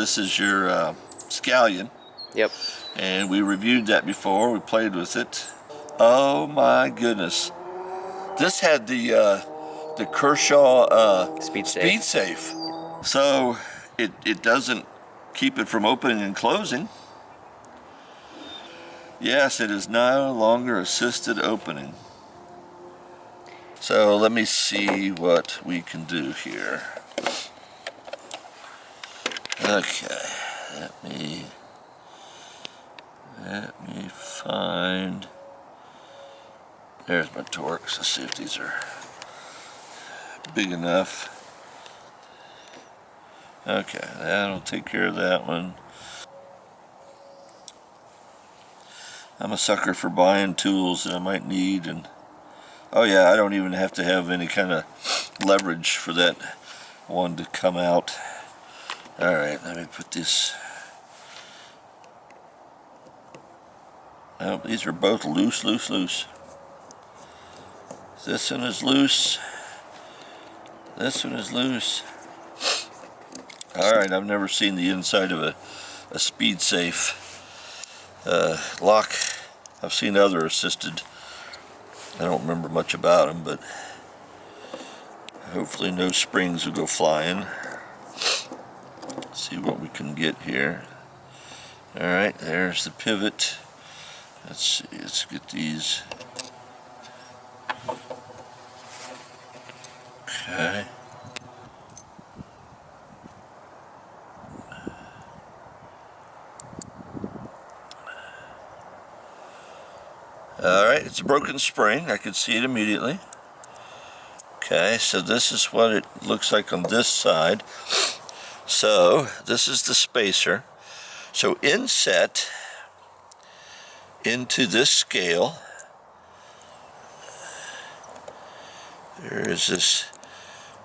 This is your Scallion. Yep. And we reviewed that before. We played with it. Oh my goodness! This had the Kershaw Speedsafe, so it doesn't keep it from opening and closing. Yes, it is no longer assisted opening. So let me see what we can do here. Okay, let me find. There's my Torx. Let's see if these are big enough. Okay, that'll take care of that one. I'm a sucker for buying tools that I might need, and oh yeah, I don't even have to have any kind of leverage for that one to come out. Alright, let me put this. Oh, these are both loose. This one is loose. This one is loose. Alright, I've never seen the inside of a Speedsafe lock. I've seen other assisted. I don't remember much about them, but hopefully no springs will go flying. Let's see what we can get here. Alright, there's the pivot. Let's see, let's get these. Okay. Alright, it's a broken spring. I could see it immediately. Okay, so this is what it looks like on this side. So, this is the spacer. So, inset into this scale, there is this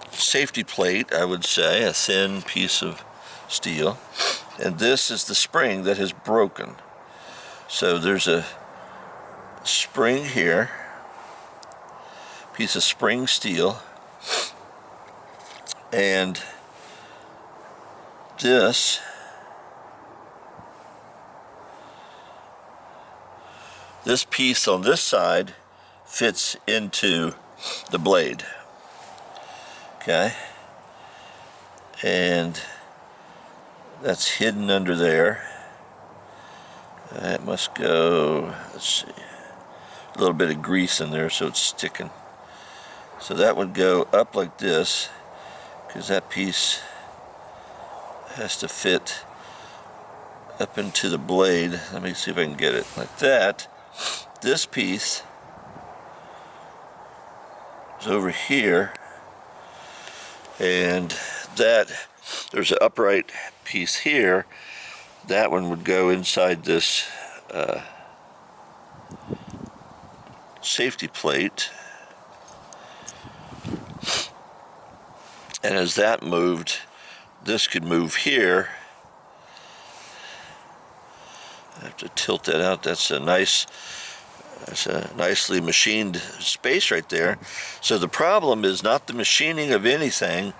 safety plate, I would say, a thin piece of steel. And this is the spring that has broken. So, there's a spring here, piece of spring steel, and this piece on this side fits into the blade. Okay, and that's hidden under there. That must go, let's see, a little bit of grease in there so it's sticking. So that would go up like this, because that piece has to fit up into the blade. Let me see if I can get it like that. This piece is over here, and that, there's an upright piece here. That one would go inside this safety plate, and as that moved, this could move here. I have to tilt that out. That's a nicely machined space right there. So the problem is not the machining of anything,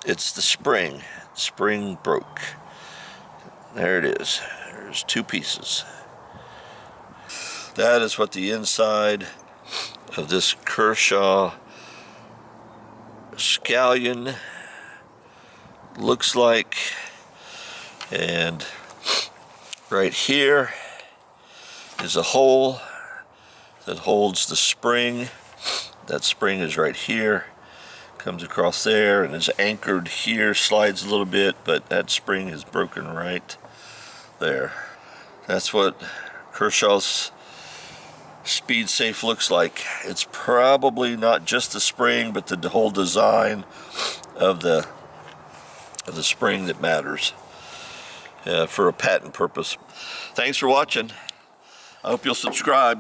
it's the spring. Spring broke. There it is. There's two pieces. That is what the inside of this Kershaw Scallion looks like. And right here is a hole that holds the spring. That spring is right here, comes across there and is anchored here, slides a little bit, but that spring is broken right there. That's what Kershaw's Speedsafe looks like. It's probably not just the spring, but the whole design of the spring that matters for a patent purpose. Thanks for watching. I hope you'll subscribe.